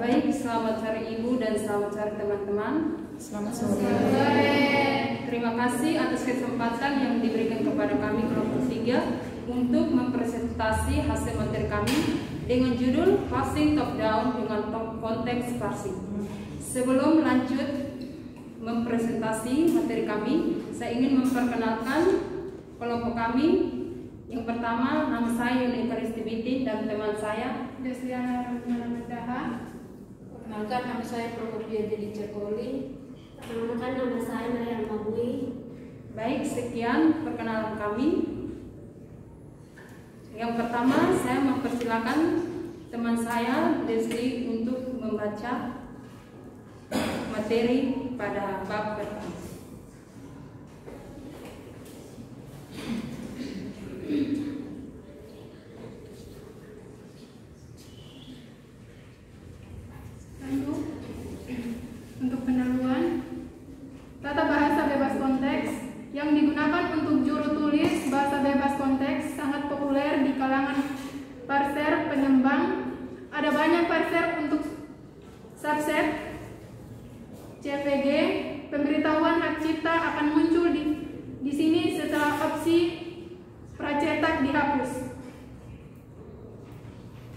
Baik, selamat sore Ibu dan selamat sore teman-teman. Selamat sore. Terima kasih atas kesempatan yang diberikan kepada kami kelompok 3 untuk mempresentasi hasil materi kami dengan judul Parsing Top Down dengan konteks parsing. Sebelum lanjut mempresentasi materi kami, saya ingin memperkenalkan kelompok kami. Yang pertama, nama saya Yuni Karistibitin dan teman saya Desliana Rahmana Mendaha. Perkenalkan, nama saya Prokopia Jadi Cekoli. Perkenalkan, nama saya Maria Mabui. Baik, sekian perkenalan kami. Yang pertama, saya mempersilakan teman saya Desli untuk membaca materi pada bab pertama. Untuk pendahuluan, tata bahasa bebas konteks yang digunakan untuk juru tulis bahasa bebas konteks sangat populer di kalangan parser pengembang. Ada banyak parser untuk subset CVG. Pemberitahuan hak cipta akan muncul di sini setelah opsi pracetak dihapus.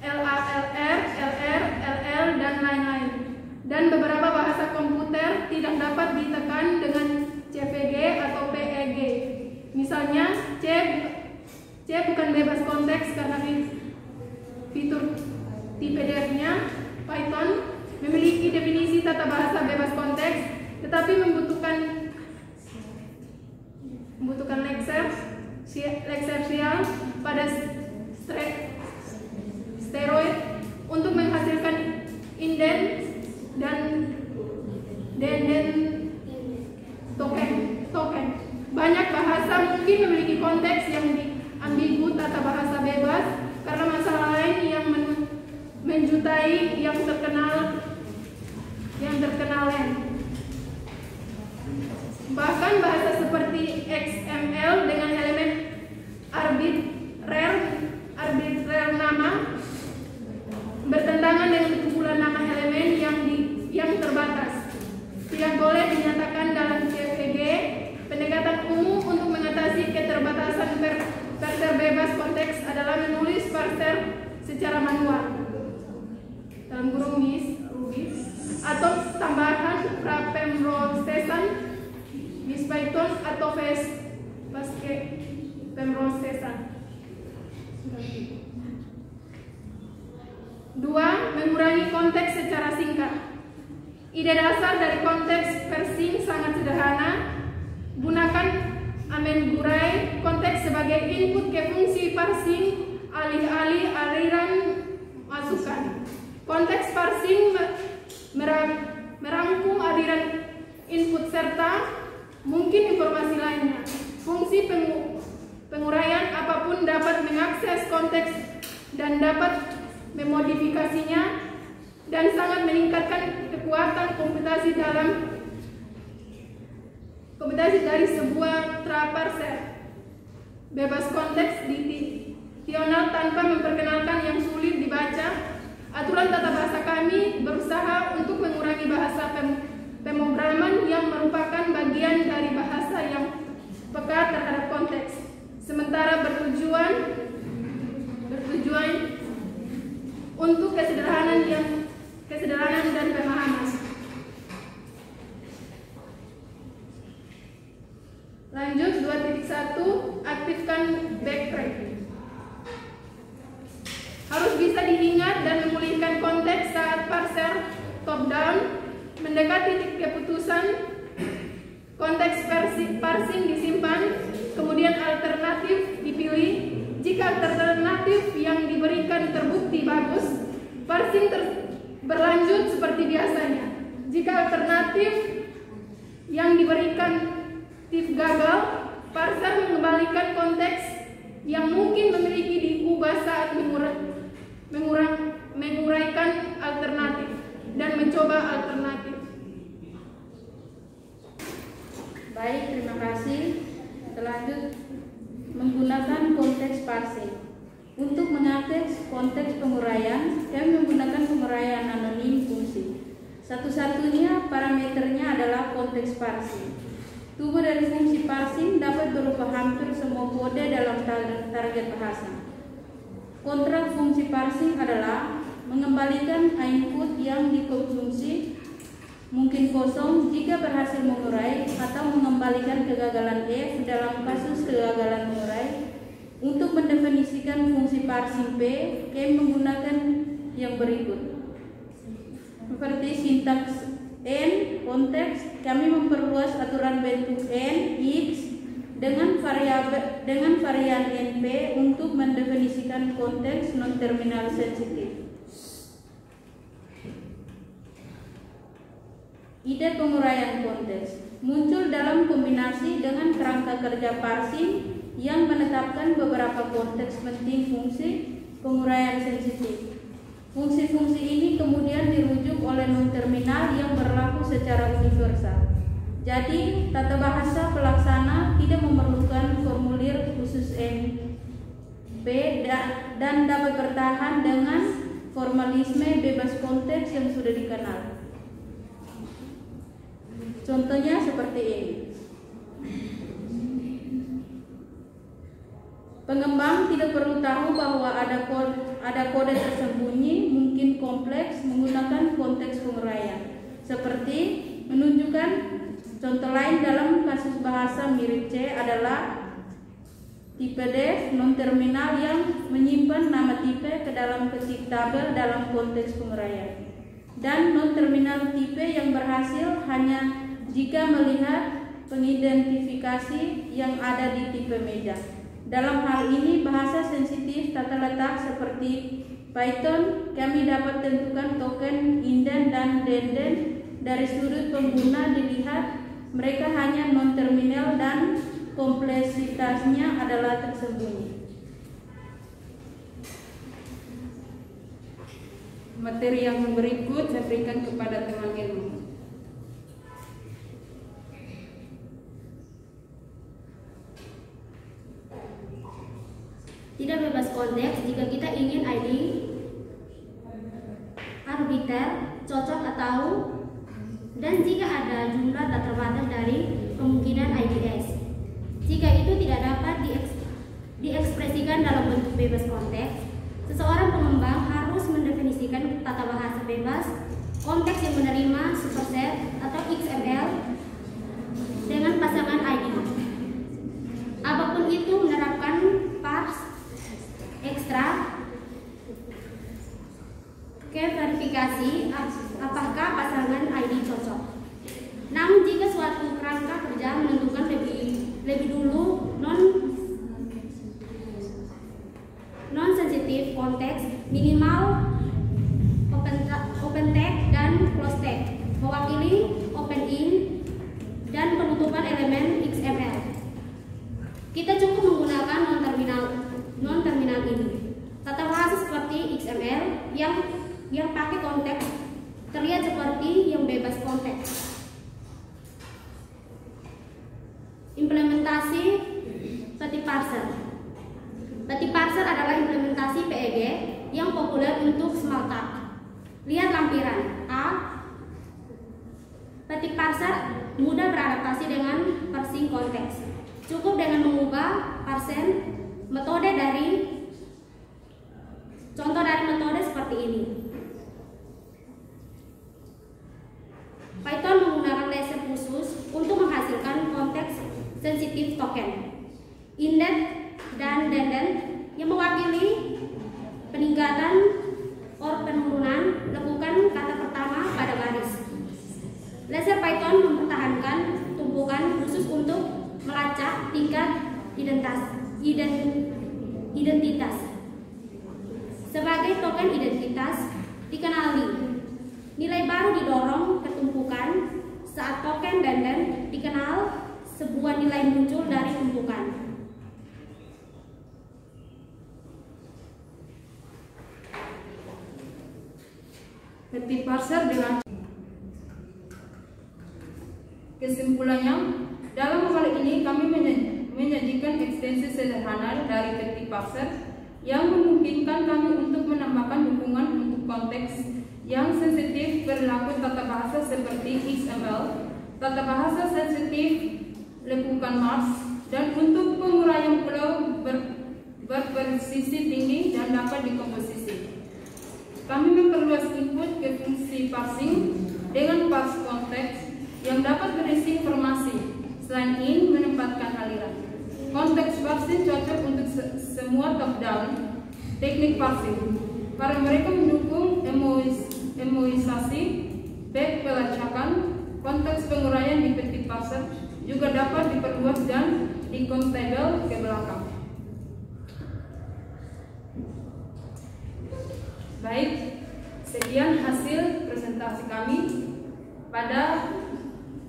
LALR, LR, LL, dan lain-lain. Dan beberapa bahasa komputer tidak dapat ditekan dengan CVG atau PEG. Misalnya, C bukan bebas konteks karena fitur di PDF-nya. Python memiliki definisi tata bahasa bebas konteks, tetapi membutuhkan leksersial pada steroid untuk menghasilkan indent dan token. Banyak bahasa mungkin memiliki konteks yang ambigu tata bahasa bebas karena masalah lain yang menjutai yang terkenal lain. Bahkan bahasa seperti XML dengan elemen arbitrer nama bertentangan dengan kumpulan nama elemen yang terbatas. Tidak boleh dinyatakan dalam CVG. Pendekatan umum untuk mengatasi keterbatasan parser bebas konteks adalah menulis parser secara manual dalam kurung Ruby atau tambahan pra-pemrosesan Miss Python atau Pascal pemrosesan. 2. Mengurangi konteks secara singkat. Ide dasar dari konteks parsing sangat sederhana. Gunakan amengurai konteks sebagai input ke fungsi parsing alih-alih aliran masukan. Konteks parsing merangkum aliran input serta mungkin informasi lainnya. Fungsi penguraian apapun dapat mengakses konteks dan dapat memodifikasinya dan sangat meningkatkan kekuatan komputasi dari sebuah traparser bebas konteks diktional tanpa memperkenalkan yang sulit dibaca. Aturan tata bahasa kami berusaha untuk mengurangi bahasa pemrograman yang merupakan bagian dari bahasa yang peka terhadap konteks, sementara bertujuan untuk kesederhanaan dan pemahaman. Lanjut 2.1, aktifkan backtrack. Harus bisa diingat dan memulihkan konteks saat parser top down mendekati titik keputusan. Konteks parsing disimpan, kemudian alternatif dipilih. Jika alternatif yang diberikan terbukti bagus, parsing berlanjut seperti biasanya. Jika alternatif yang diberikan gagal, parser mengembalikan konteks yang mungkin memiliki diubah saat menguraikan alternatif dan mencoba alternatif. Baik, terima kasih. Selanjut, menggunakan konteks parsing. Untuk mengakses konteks penguraian, kami menggunakan penguraian anonim fungsi. Satu-satunya parameternya adalah konteks parsing. Tubuh dari fungsi parsing dapat berupa hampir semua kode dalam target bahasa. Kontrak fungsi parsing adalah mengembalikan input yang dikonsumsi mungkin kosong jika berhasil mengurai atau mengembalikan kegagalan F dalam kasus kegagalan mengurai. Untuk mendefinisikan fungsi parsing P, kami menggunakan yang berikut. Seperti sintaks N, konteks, kami memperluas aturan bentuk N, X dengan varian NP untuk mendefinisikan konteks non-terminal sensitif. Ide penguraian konteks muncul dalam kombinasi dengan kerangka kerja parsing yang menetapkan beberapa konteks penting fungsi penguraian sensitif. Fungsi-fungsi ini kemudian dirujuk oleh non-terminal yang berlaku secara universal. Jadi, tata bahasa pelaksana tidak memerlukan formulir khusus NP dan dapat bertahan dengan formalisme bebas konteks yang sudah dikenal. Contohnya seperti ini. Pengembang tidak perlu tahu bahwa ada kode tersembunyi, mungkin kompleks, menggunakan konteks penguraian. Seperti menunjukkan contoh lain dalam kasus bahasa mirip C adalah tipe def non-terminal yang menyimpan nama tipe ke dalam ketik tabel dalam konteks penguraian. Dan non-terminal tipe yang berhasil hanya jika melihat pengidentifikasi yang ada di tipe meja. Dalam hal ini bahasa sensitif tata letak seperti Python, kami dapat tentukan token indent dan denden dari sudut pengguna dilihat mereka hanya non-terminal dan kompleksitasnya adalah tersembunyi. Materi yang berikut saya berikan kepada teman ilmu. Tidak bebas konteks jika kita ingin ID arbiter, cocok atau dan jika ada jumlah tak terbatas dari kemungkinan IDs. Jika itu tidak dapat diekspresikan dalam bentuk bebas konteks, seseorang pengembang harus mendefinisikan tata bahasa bebas konteks yang menerima superset atau XML dengan pasangan ID. Apapun itu menerapkan parse ekstra ke verifikasi apakah pasangan ID cocok. Namun jika suatu kerangka kerja menentukan lebih dulu non sensitif konteks minimal open tag dan close tag mewakili open in dan penutupan elemen XML. Kita cukup menggunakan non-terminal ini. Tata bahasa seperti XML yang pakai konteks terlihat seperti yang bebas konteks. Implementasi Petit Parser. Petit Parser adalah implementasi PEG yang populer untuk Smalltalk. Lihat lampiran A. Petit Parser mudah beradaptasi dengan parsing konteks. Cukup dengan mengubah parsen metode dari contoh dari metode seperti ini. Python menggunakan laser khusus untuk menghasilkan konteks sensitif token, indent dan denden yang mewakili peningkatan or penurunan lekukan kata pertama pada baris. Laser Python mempertahankan tumpukan khusus untuk melacak tingkat identitas. Sebagai token identitas dikenali, nilai baru didorong ke tumpukan saat token denden dikenal sebuah nilai muncul dari tumpukan. Petit Parser dengan kesimpulannya, dalam hal ini kami menyajikan ekstensi sederhana dari Petit Parser yang memungkinkan kami untuk menambahkan dukungan untuk konteks yang sensitif berlaku tata bahasa seperti XML, tata bahasa sensitif lekukan Mars, dan untuk penguraian pulau berpresisi tinggi dan dapat dikomposisi. Kami memperluas input ke fungsi parsing dengan parse konteks yang dapat berisi informasi. Selain ini, menempatkan aliran. Konteks parsing cocok untuk semua top-down teknik parsing. Karena mereka mendukung emoisasi, baik pelacakan, konteks penguraian di petit parser juga dapat diperluas dan dikontebel ke belakang. Baik, sekian hasil presentasi kami. Pada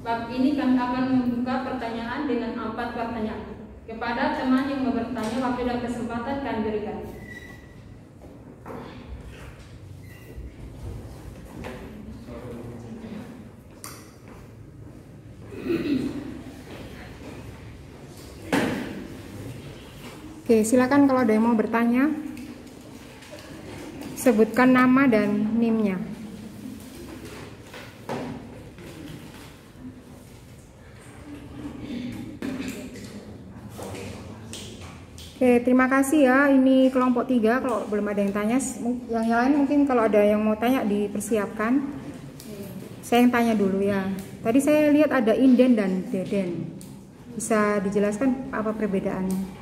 bab ini kami akan membuka pertanyaan dengan 4 pertanyaan. Kepada teman yang mau bertanya, waktu dan kesempatan kami berikan. Oke, silakan kalau ada yang mau bertanya. Sebutkan nama dan NIM-nya. Oke, terima kasih ya. Ini kelompok 3. Kalau belum ada yang tanya, yang lain mungkin kalau ada yang mau tanya dipersiapkan. Saya yang tanya dulu ya. Tadi saya lihat ada inden dan deden. Bisa dijelaskan apa perbedaannya?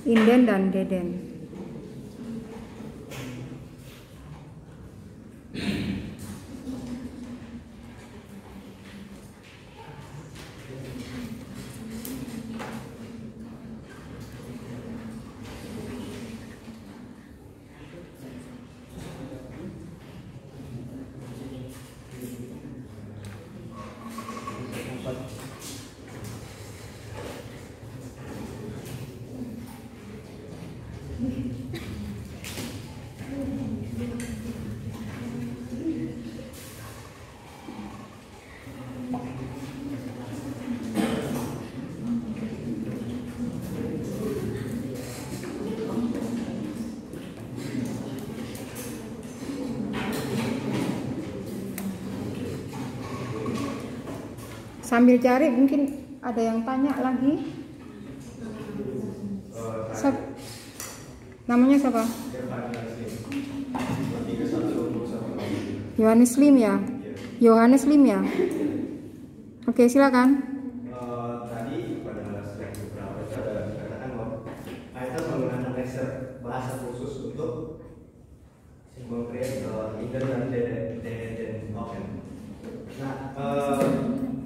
Inden dan deden. Sambil cari mungkin ada yang tanya lagi. Namanya siapa? Yohanes Lim ya? Yohanes Lim ya? Oke, silakan. Tadi pada slide beberapa itu ada dikatakan bahwa kita menggunakan lexer bahasa khusus untuk simbol create inden dan deden token. Nah,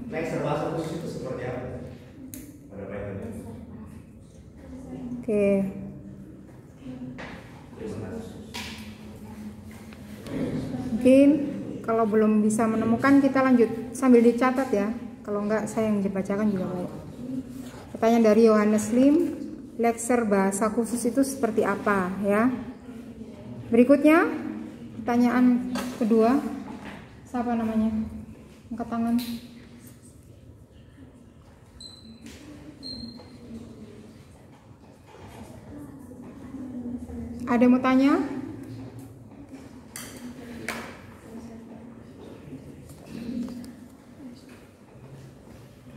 lexer bahasa khusus itu seperti apa pada Python? Oke. Mungkin kalau belum bisa menemukan kita lanjut sambil dicatat ya. Kalau enggak saya yang dibacakan juga baik. Pertanyaan dari Yohanes Lim, lexer bahasa khusus itu seperti apa ya? Berikutnya pertanyaan kedua. Siapa namanya? Angkat tangan. Ada yang mau tanya?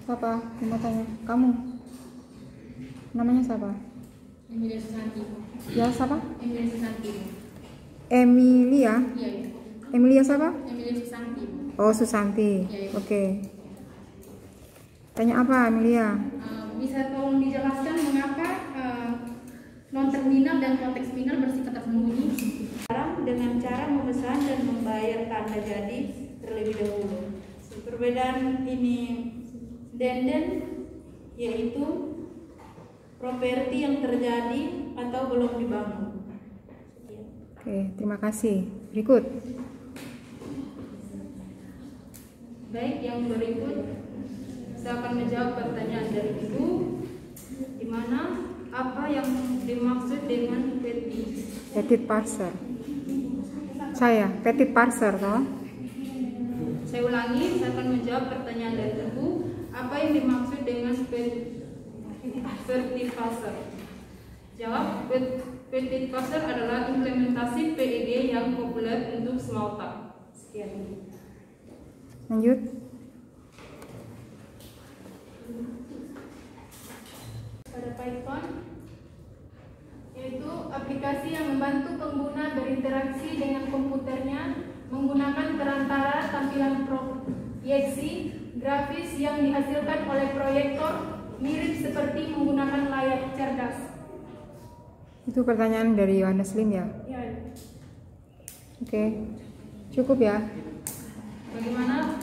Siapa yang mau tanya? Kamu? Namanya siapa? Emilia Susanti. Ya, siapa? Emilia Susanti. Emilia? Iya, iya. Emilia siapa? Emilia Susanti. Oh, Susanti. Iya, iya. Oke. Tanya apa, Emilia? Bisa tolong dijelaskan mengapa non-terminal dan konteks terminal bersifat tersembunyi? Sekarang dengan cara memesan dan membayar tanda jadi terlebih dahulu. Perbedaan ini denden yaitu properti yang terjadi atau belum dibangun. Oke, terima kasih. Berikut. Baik, yang berikut saya akan menjawab pertanyaan dari Ibu, di mana apa yang dimaksud dengan Petit parser. Saya, petit parser toh? Saya ulangi, saya akan menjawab pertanyaan dari Ibu, apa yang dimaksud dengan petit parser? Jawab, Petit parcel adalah implementasi PEG yang populer untuk small talk. Sekian. Lanjut. Pada Python, yaitu aplikasi yang membantu pengguna berinteraksi dengan komputernya menggunakan perantara tampilan proyeksi grafis yang dihasilkan oleh proyektor, mirip seperti menggunakan layar cerdas. Itu pertanyaan dari Yohanes Lim ya? Ya. Oke, cukup ya? Bagaimana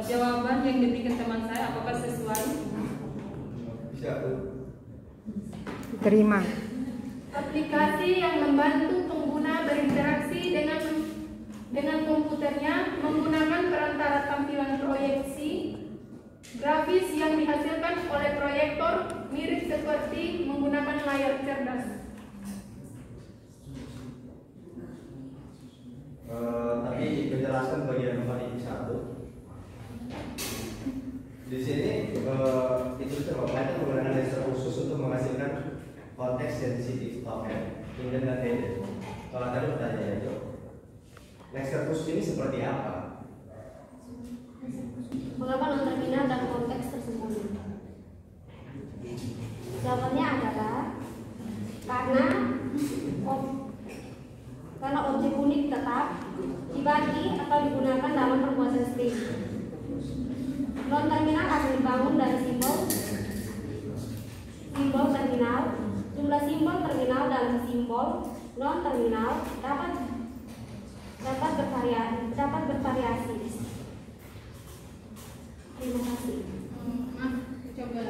jawaban yang diberikan teman saya? Apakah sesuai? Bisa. Terima. Aplikasi yang membantu pengguna berinteraksi dengan komputernya menggunakan perantara tampilan proyeksi grafis yang dihasilkan oleh proyektor, mirip seperti menggunakan layar cerdas. Tapi penjelasan bagian nomor ini 1. Di sini itu terbatas menggunakan laser khusus untuk menghasilkan konteks sensitif token, hidden dan hidden. Kalau tadi pertanyaannya itu, laser khusus ini seperti apa? Mengapa non-terminal dan konteks tersembunyi? Jawabannya adalah karena objek unik tetap dibagi atau digunakan dalam perbuatan string. Non-terminal akan dibangun dari simbol terminal. Jumlah simbol terminal dalam simbol non-terminal dapat bervariasi. Terima kasih. Coba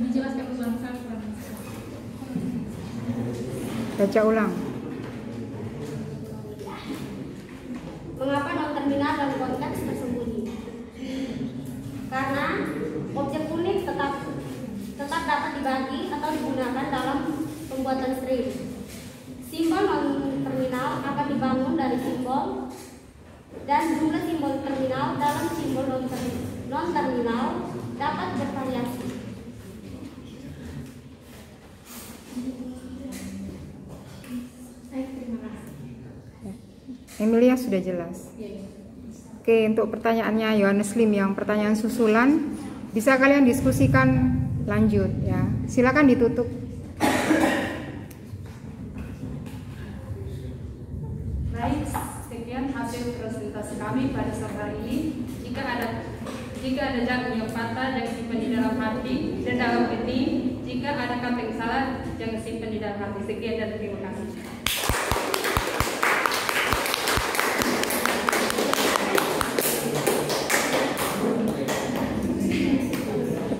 dijelaskan ulang sekali. Baca ulang. Mengapa non-terminal dan konteks tersembunyi? Karena objek unik tetap dapat dibagi atau digunakan dalam pembuatan string. Simbol non-terminal akan dibangun dari simbol dan jumlah simbol terminal dalam simbol non-terminal dapat bervariasi. Emilia sudah jelas. Oke, untuk pertanyaannya Yohanes Lim yang pertanyaan susulan bisa kalian diskusikan lanjut ya. Silakan ditutup. Baik, sekian hasil presentasi kami pada sore hari ini. Jika ada jagung yang patah, jangan simpan di dalam hati dan dalam peti. Jika ada kata yang salah, jangan simpan di dalam hati. Sekian dan terima kasih.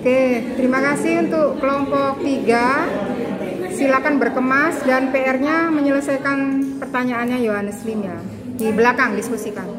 Oke, terima kasih untuk kelompok 3. Silakan berkemas dan PR-nya menyelesaikan pertanyaannya Yohanes Lim ya. Di belakang diskusikan.